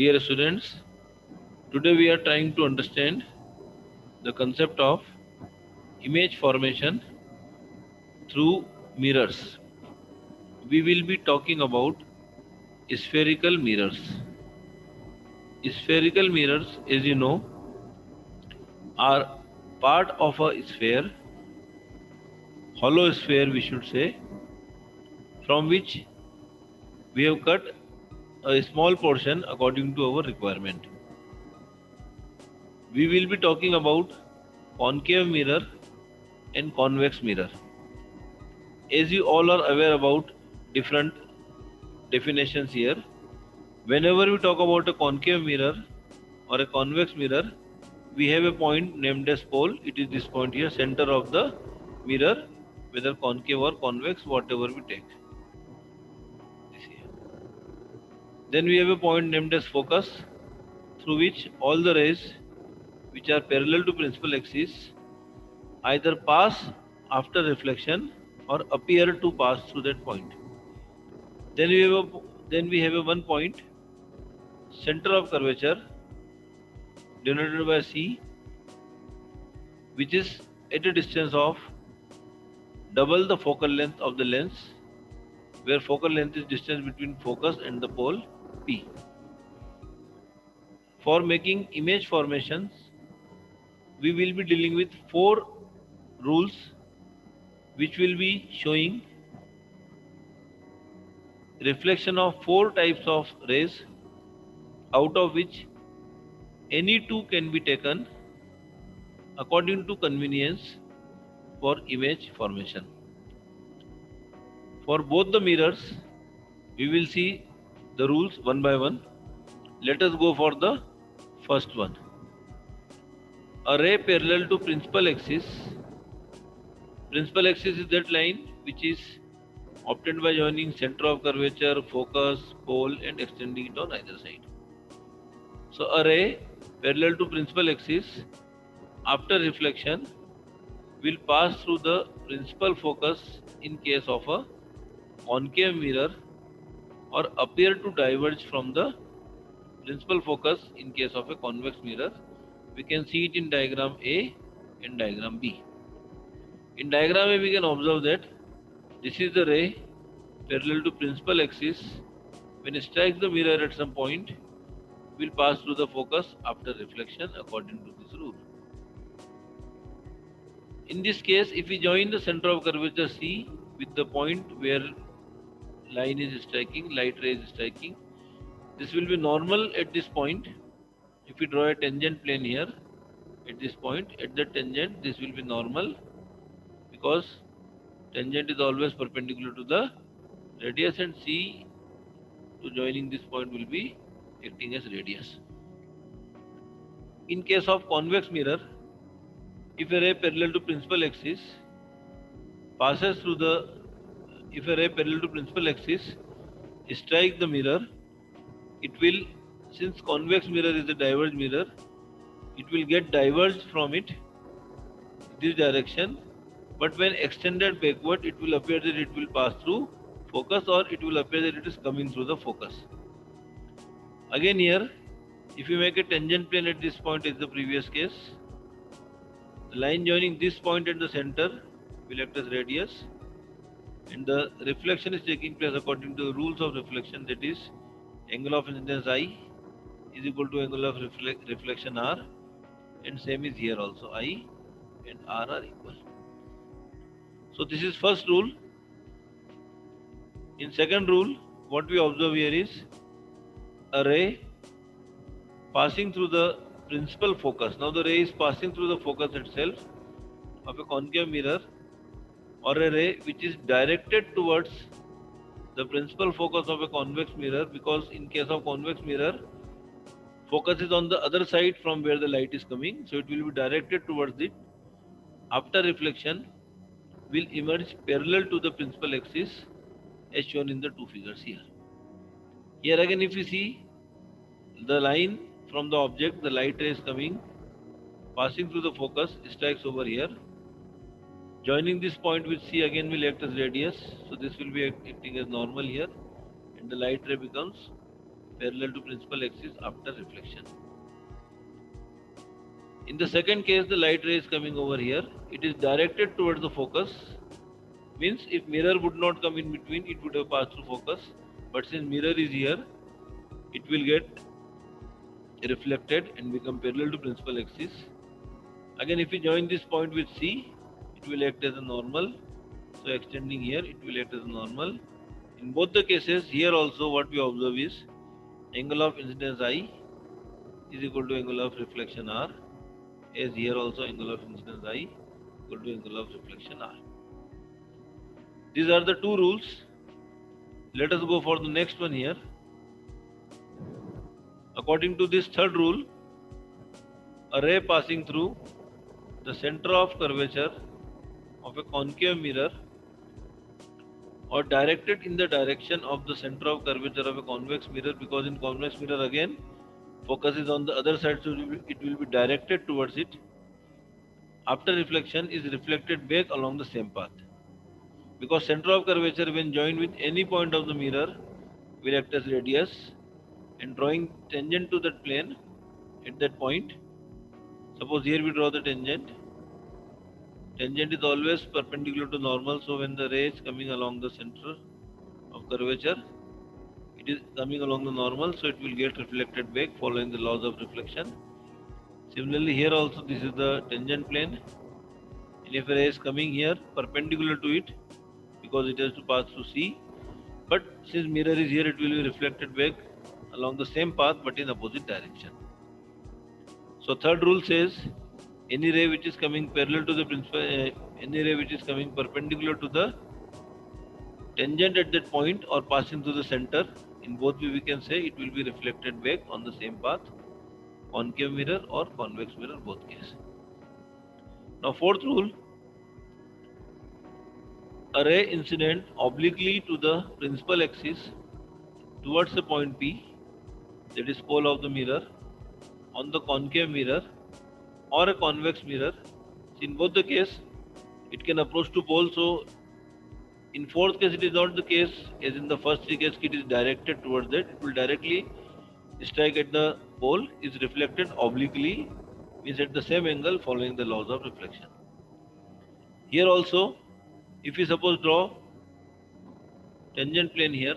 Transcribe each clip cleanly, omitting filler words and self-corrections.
Dear students, today we are trying to understand the concept of image formation through mirrors. We will be talking about spherical mirrors. Spherical mirrors, as you know, are part of a sphere, hollow sphere we should say, from which we have cut a small portion according to our requirement. We will be talking about concave mirror and convex mirror. As you all are aware about different definitions here, whenever we talk about a concave mirror or a convex mirror, we have a point named as pole. It is this point here, center of the mirror, whether concave or convex, whatever we take. This here. Then we have a point named as focus, through which all the rays which are parallel to principal axis either pass after reflection or appear to pass through that point. Then we have a one point center of curvature denoted by C, which is at a distance of double the focal length of the lens, where focal length is distance between focus and the pole P. For making image formations, we will be dealing with 4 rules which will be showing reflection of 4 types of rays, out of which any 2 can be taken according to convenience for image formation. For both the mirrors, we will see the rules one by one. Let us go for the first one. A ray parallel to principal axis. Principal axis is that line which is obtained by joining center of curvature, focus, pole and extending it on either side. So a ray parallel to principal axis after reflection will pass through the principal focus in case of a concave mirror, or appear to diverge from the principal focus in case of a convex mirror. We can see it in diagram A and diagram B. In diagram A, we can observe that this is the ray parallel to principal axis. When it strikes the mirror at some point, will pass through the focus after reflection according to this rule. In this case, if we join the center of curvature C with the point where line is striking, light ray is striking, this will be normal at this point. If we draw a tangent plane here at this point, at the tangent this will be normal, because tangent is always perpendicular to the radius, and C to joining this point will be acting as radius. In case of convex mirror, if a ray parallel to principal axis passes through the, if a ray parallel to principal axis strikes the mirror, it will, since convex mirror is a diverged mirror, it will get diverged from it this direction, but when extended backward, it will appear that it will pass through focus, or it will appear that it is coming through the focus. Again here, if you make a tangent plane at this point as the previous case, the line joining this point at the center will act as radius, and the reflection is taking place according to the rules of reflection, that is angle of incidence I is equal to angle of reflection R, and same is here also, I and R are equal. So this is first rule. In second rule, what we observe here is a ray passing through the principal focus. Now the ray is passing through the focus itself of a concave mirror, or a ray which is directed towards the principal focus of a convex mirror, because in case of convex mirror, focus is on the other side from where the light is coming, so it will be directed towards it. After reflection, will emerge parallel to the principal axis as shown in the 2 figures here. Here again, if you see the line from the object, the light ray is coming, passing through the focus, strikes over here. Joining this point with C again will act as radius, so this will be acting as normal here, and the light ray becomes parallel to principal axis after reflection. In the second case, the light ray is coming over here. It is directed towards the focus. Means if mirror would not come in between, it would have passed through focus. But since mirror is here, it will get reflected and become parallel to principal axis. Again, if we join this point with C, it will act as a normal. So extending here, it will act as a normal. In both the cases, here also what we observe is angle of incidence I is equal to angle of reflection R, as here also angle of incidence I equal to angle of reflection R. These are the two rules. Let us go for the next one here. According to this third rule, a ray passing through the center of curvature of a concave mirror or directed in the direction of the center of curvature of a convex mirror, because in convex mirror again focus is on the other side, so it will be directed towards it. After reflection is reflected back along the same path, because center of curvature when joined with any point of the mirror will act as radius, and drawing tangent to that plane at that point, suppose here we draw the tangent is always perpendicular to normal, so when the ray is coming along the center of curvature, it is coming along the normal, so it will get reflected back following the laws of reflection. Similarly here also this is the tangent plane, and if a ray is coming here perpendicular to it, because it has to pass through C, but since mirror is here, it will be reflected back along the same path but in opposite direction. So third rule says any ray which is coming parallel to the principal, any ray which is coming perpendicular to the tangent at that point or passing through the center, in both way we can say it will be reflected back on the same path, concave mirror or convex mirror, both cases. Now fourth rule, a ray incident obliquely to the principal axis towards the point P, that is pole of the mirror, on the concave mirror or a convex mirror. In both the case it can approach to pole, so in fourth case it is not the case as in the first three cases, it is directed towards that, it will directly strike at the pole, is reflected obliquely, means at the same angle following the laws of reflection. Here also if we suppose draw tangent plane here,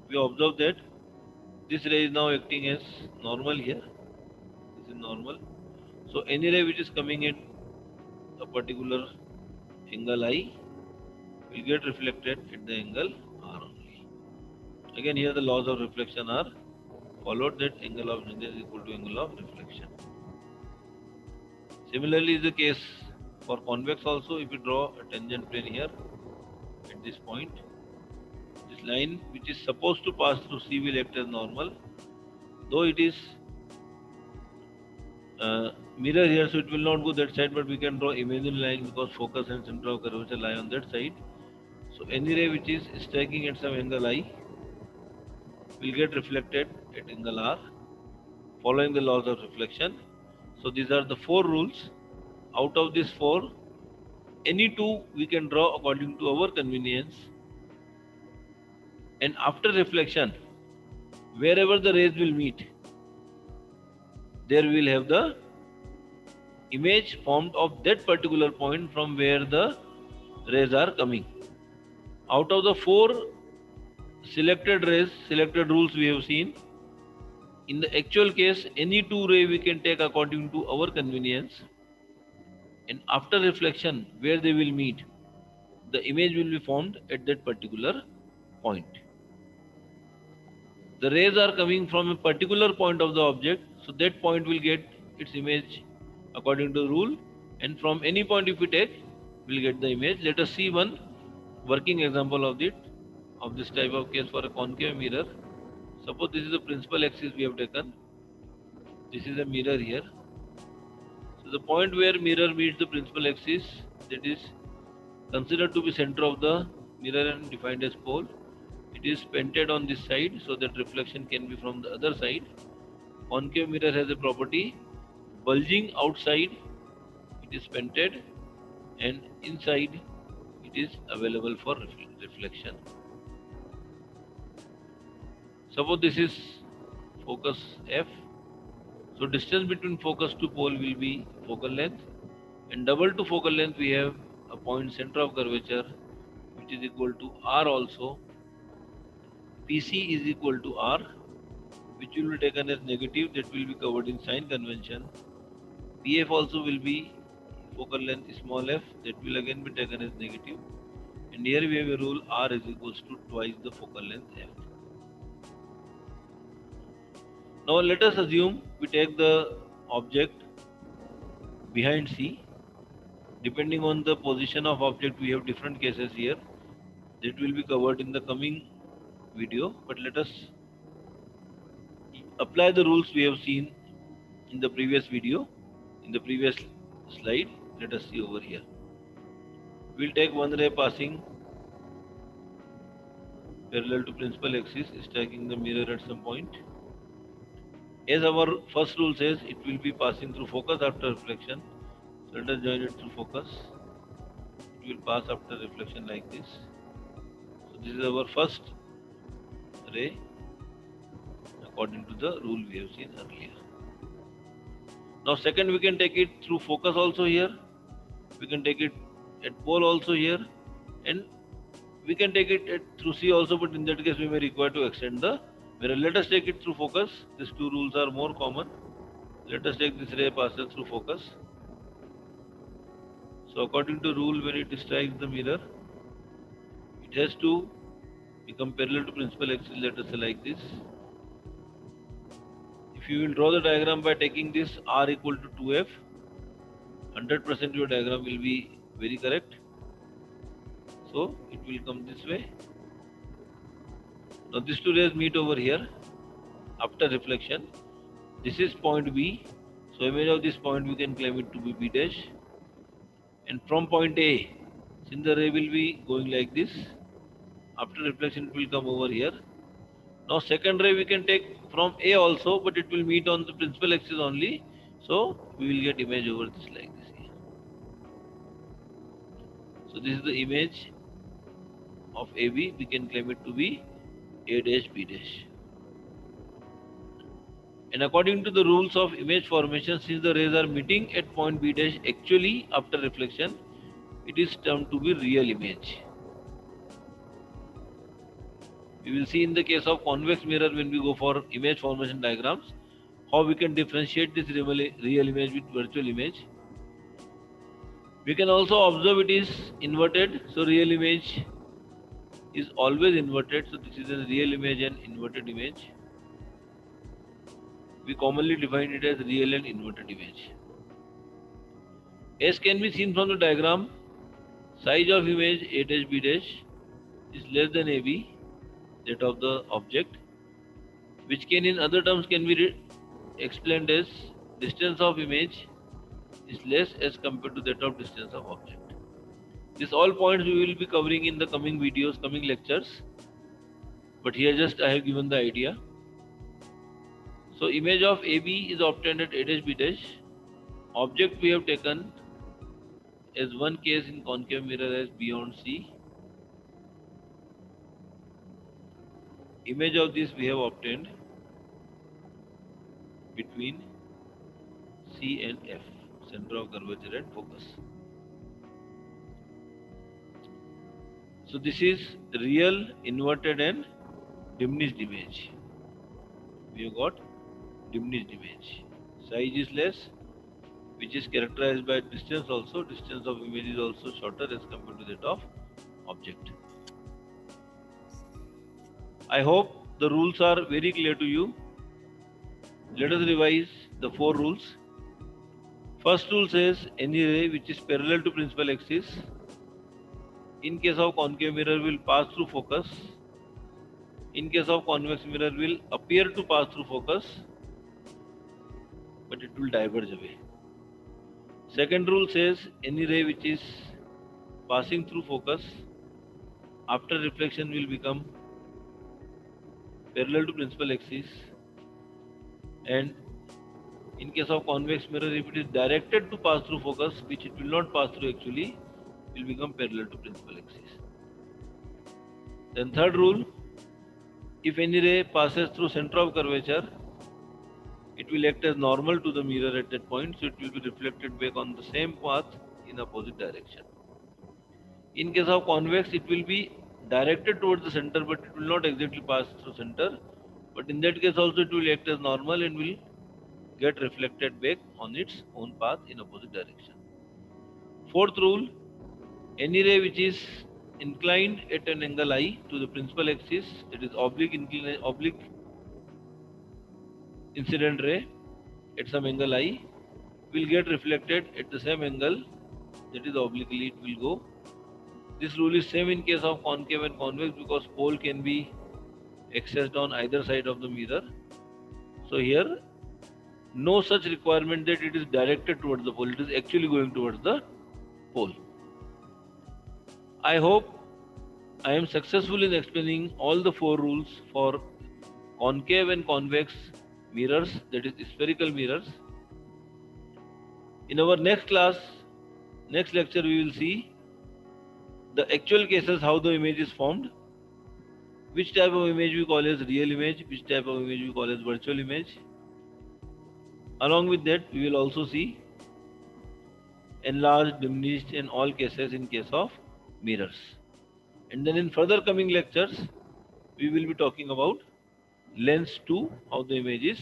we observe that this ray is now acting as normal here, this is normal, so any ray which is coming at a particular angle I will get reflected at the angle R only. Again here the laws of reflection are followed, that angle of incidence is equal to angle of reflection. Similarly is the case for convex also. If you draw a tangent plane here at this point, this line which is supposed to pass through C will act as normal, though it is mirror here, so it will not go that side, but we can draw imaginary line because focus and center of curvature lie on that side. So any ray which is striking at some angle I will get reflected at angle R following the laws of reflection. So these are the four rules. Out of these four, any two we can draw according to our convenience, and after reflection wherever the rays will meet, there we will have the image formed of that particular point from where the rays are coming. Out of the four selected rays, selected rules we have seen, in the actual case any two ray we can take according to our convenience, and after reflection where they will meet, the image will be formed at that particular point. The rays are coming from a particular point of the object, so that point will get its image according to the rule, and from any point if we take, we will get the image. Let us see one working example of this type of case for a concave mirror. Suppose this is the principal axis we have taken, this is a mirror here. So the point where mirror meets the principal axis, that is considered to be center of the mirror and defined as pole. It is painted on this side so that reflection can be from the other side. Concave mirror has a property, bulging outside it is painted and inside it is available for reflection. Suppose this is focus F. So distance between focus to pole will be focal length, and double to focal length we have a point center of curvature which is equal to R also. PC is equal to R, which will be taken as negative, that will be covered in sign convention. PF also will be focal length small f, that will again be taken as negative. And here we have a rule R is equals to twice the focal length f. Now let us assume we take the object behind C. Depending on the position of object, we have different cases here that will be covered in the coming video, but let us apply the rules we have seen in the previous video, in the previous slide. Let us see over here. We'll take one ray passing parallel to principal axis, striking the mirror at some point. As our first rule says, it will be passing through focus after reflection. So let us join it through focus. It will pass after reflection like this. So this is our first ray according to the rule we have seen earlier. Now second, we can take it through focus also here. We can take it at pole also here, and we can take it through C also, but in that case we may require to extend the mirror. Let us take it through focus. These two rules are more common. Let us take this ray passes through focus. So according to rule, when it strikes the mirror, it has to become parallel to principal axis, let us say like this. If you will draw the diagram by taking this R equal to 2F, 100% your diagram will be very correct. So it will come this way. Now these two rays meet over here after reflection. This is point B. So image of this point we can claim it to be B dash. And from point A, since the ray will be going like this, after reflection it will come over here. Now second ray we can take from A also, but it will meet on the principal axis only. So we will get image over this like this here. So this is the image of AB. We can claim it to be A dash B dash. And according to the rules of image formation, since the rays are meeting at point B dash actually after reflection, it is termed to be real image. We will see in the case of convex mirror, when we go for image formation diagrams, how we can differentiate this real image with virtual image. We can also observe it is inverted, so real image is always inverted. So this is a real image and inverted image. We commonly define it as real and inverted image. As can be seen from the diagram, size of image A dash B dash is less than AB, that of the object, which can in other terms can be explained as distance of image is less as compared to that of distance of object. These all points we will be covering in the coming videos, coming lectures, but here just I have given the idea. So image of AB is obtained at A dash B dash. Object we have taken as one case in concave mirror as beyond C. Image of this we have obtained between C and F, center of curvature and focus. So this is real, inverted and diminished image. We have got diminished image. Size is less, which is characterized by distance also. Distance of image is also shorter as compared to that of object. I hope the rules are very clear to you. Let us revise the 4 rules. First rule says any ray which is parallel to principal axis, in case of concave mirror, will pass through focus. In case of convex mirror, will appear to pass through focus, but it will diverge away. Second rule says any ray which is passing through focus after reflection will become parallel to principal axis, and in case of convex mirror, if it is directed to pass through focus, which it will not pass through actually, will become parallel to principal axis. Then third rule, if any ray passes through center of curvature, it will act as normal to the mirror at that point, so it will be reflected back on the same path in opposite direction. In case of convex, it will be directed towards the center, but it will not exactly pass through center. But in that case also it will act as normal and will get reflected back on its own path in opposite direction. Fourth rule, any ray which is inclined at an angle I to the principal axis, that is oblique incident ray at some angle I, will get reflected at the same angle, that is obliquely it will go. This rule is same in case of concave and convex because pole can be accessed on either side of the mirror. So here no such requirement that it is directed towards the pole, it is actually going towards the pole. I hope I am successful in explaining all the four rules for concave and convex mirrors, that is spherical mirrors. In our next class, next lecture, we will see the actual cases, how the image is formed, which type of image we call as real image, which type of image we call as virtual image. Along with that, we will also see enlarged, diminished in all cases in case of mirrors. And then in further coming lectures, we will be talking about lens 2, how the image is